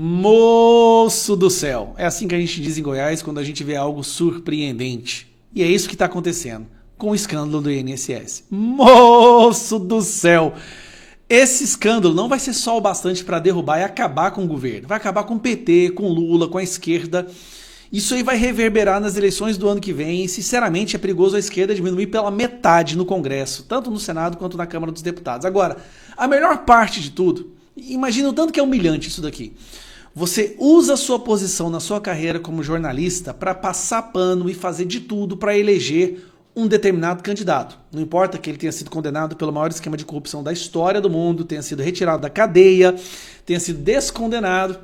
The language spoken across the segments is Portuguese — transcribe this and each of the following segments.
Moço do céu! É assim que a gente diz em Goiás quando a gente vê algo surpreendente. E é isso que está acontecendo com o escândalo do INSS. Moço do céu! Esse escândalo não vai ser só o bastante para derrubar e acabar com o governo. Vai acabar com o PT, com o Lula, com a esquerda. Isso aí vai reverberar nas eleições do ano que vem e, sinceramente, é perigoso a esquerda diminuir pela metade no Congresso, tanto no Senado quanto na Câmara dos Deputados. Agora, a melhor parte de tudo, imagina o tanto que é humilhante isso daqui. Você usa a sua posição na sua carreira como jornalista para passar pano e fazer de tudo para eleger um determinado candidato. Não importa que ele tenha sido condenado pelo maior esquema de corrupção da história do mundo, tenha sido retirado da cadeia, tenha sido descondenado,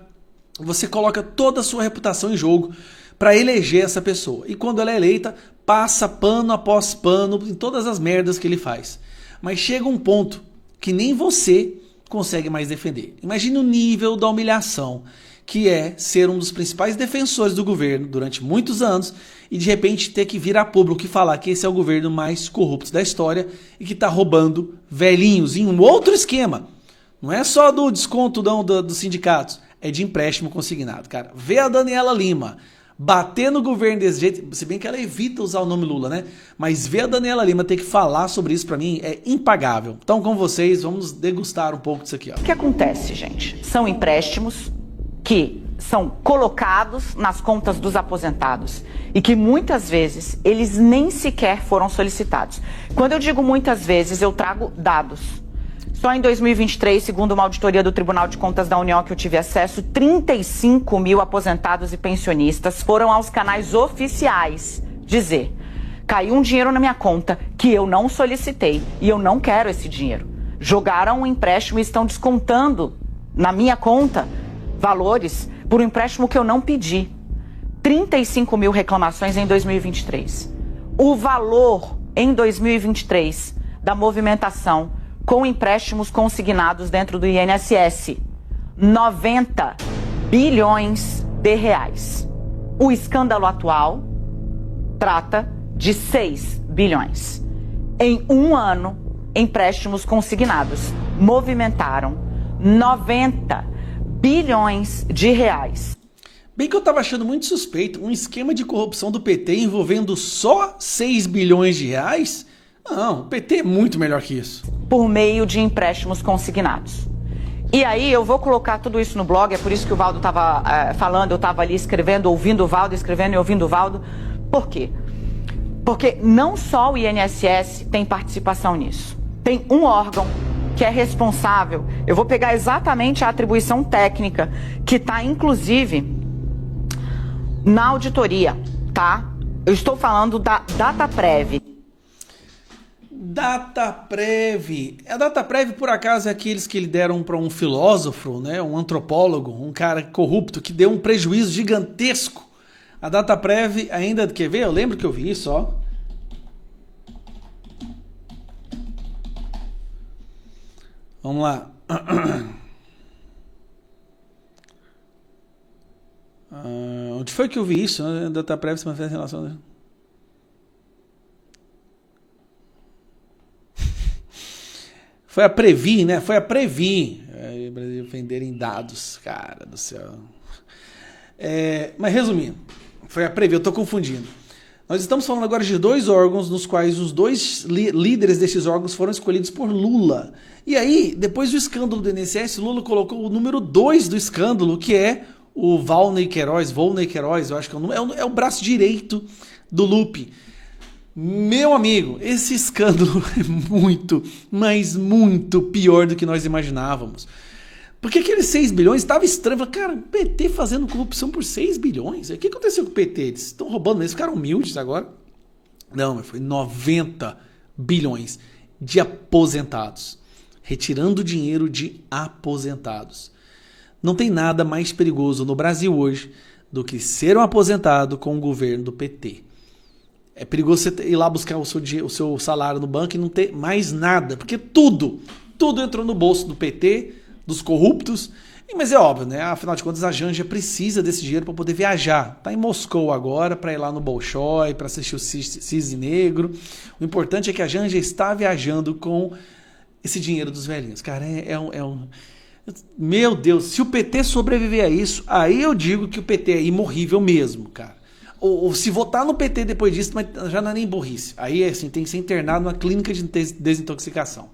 você coloca toda a sua reputação em jogo para eleger essa pessoa. E quando ela é eleita, passa pano após pano em todas as merdas que ele faz. Mas chega um ponto que nem você consegue mais defender. Imagine o nível da humilhação que é ser um dos principais defensores do governo durante muitos anos e de repente ter que vir a público e falar que esse é o governo mais corrupto da história e que está roubando velhinhos em um outro esquema. Não é só do desconto dos sindicatos, é de empréstimo consignado, cara. Vê a Daniela Lima bater no governo desse jeito, se bem que ela evita usar o nome Lula, né? Mas ver a Daniela Lima ter que falar sobre isso pra mim é impagável. Então, com vocês, vamos degustar um pouco disso aqui, ó. O que acontece, gente? São empréstimos que são colocados nas contas dos aposentados e que muitas vezes eles nem sequer foram solicitados. Quando eu digo muitas vezes, eu trago dados. Só em 2023, segundo uma auditoria do Tribunal de Contas da União que eu tive acesso, 35 mil aposentados e pensionistas foram aos canais oficiais dizer: caiu um dinheiro na minha conta que eu não solicitei e eu não quero esse dinheiro. Jogaram um empréstimo e estão descontando na minha conta valores por um empréstimo que eu não pedi. 35 mil reclamações em 2023. O valor em 2023 da movimentação com empréstimos consignados dentro do INSS, 90 bilhões de reais. O escândalo atual trata de 6 bilhões. Em um ano, empréstimos consignados movimentaram 90 bilhões de reais. Bem que eu tava achando muito suspeito um esquema de corrupção do PT envolvendo só 6 bilhões de reais? Não, o PT é muito melhor que isso. Por meio de empréstimos consignados. E aí eu vou colocar tudo isso no blog, é por isso que o Valdo estava falando, eu estava ali escrevendo, ouvindo o Valdo, escrevendo e ouvindo o Valdo. Por quê? Porque não só o INSS tem participação nisso. Tem um órgão que é responsável, eu vou pegar exatamente a atribuição técnica, que está inclusive na auditoria, tá? Eu estou falando da Dataprev. Dataprev. A Dataprev, por acaso, é aqueles que lhe deram para um filósofo, né, um antropólogo, um cara corrupto que deu um prejuízo gigantesco. A Dataprev ainda, quer ver? Eu lembro que eu vi isso, ó. Vamos lá. Onde foi que eu vi isso? A Dataprev se mantém em relação... Foi a Previ, né? Foi a Previ. O Brasil venderem dados, cara do céu. Mas resumindo, foi a Previ, eu tô confundindo. Nós estamos falando agora de dois órgãos nos quais os dois líderes desses órgãos foram escolhidos por Lula. E aí, depois do escândalo do INSS, Lula colocou o número 2 do escândalo, que é o Volney Queiroz, eu acho que é o braço direito do Lupe. Meu amigo, esse escândalo é muito, mas muito pior do que nós imaginávamos. Porque aqueles 6 bilhões estava estranho. Cara, o PT fazendo corrupção por 6 bilhões? O que aconteceu com o PT? Eles estão roubando, eles ficaram humildes agora? Não, mas foi 90 bilhões de aposentados. Retirando dinheiro de aposentados. Não tem nada mais perigoso no Brasil hoje do que ser um aposentado com o governo do PT. É perigoso você ir lá buscar o seu salário no banco e não ter mais nada. Porque tudo entrou no bolso do PT, dos corruptos. Mas é óbvio, né? Afinal de contas, a Janja precisa desse dinheiro para poder viajar. Tá em Moscou agora, para ir lá no Bolshoi, para assistir o Cisne Negro. O importante é que a Janja está viajando com esse dinheiro dos velhinhos. Cara, Meu Deus, se o PT sobreviver a isso, aí eu digo que o PT é imorrível mesmo, cara. Ou se votar no PT depois disso, mas já não é nem burrice. Aí assim, tem que ser internado numa clínica de desintoxicação.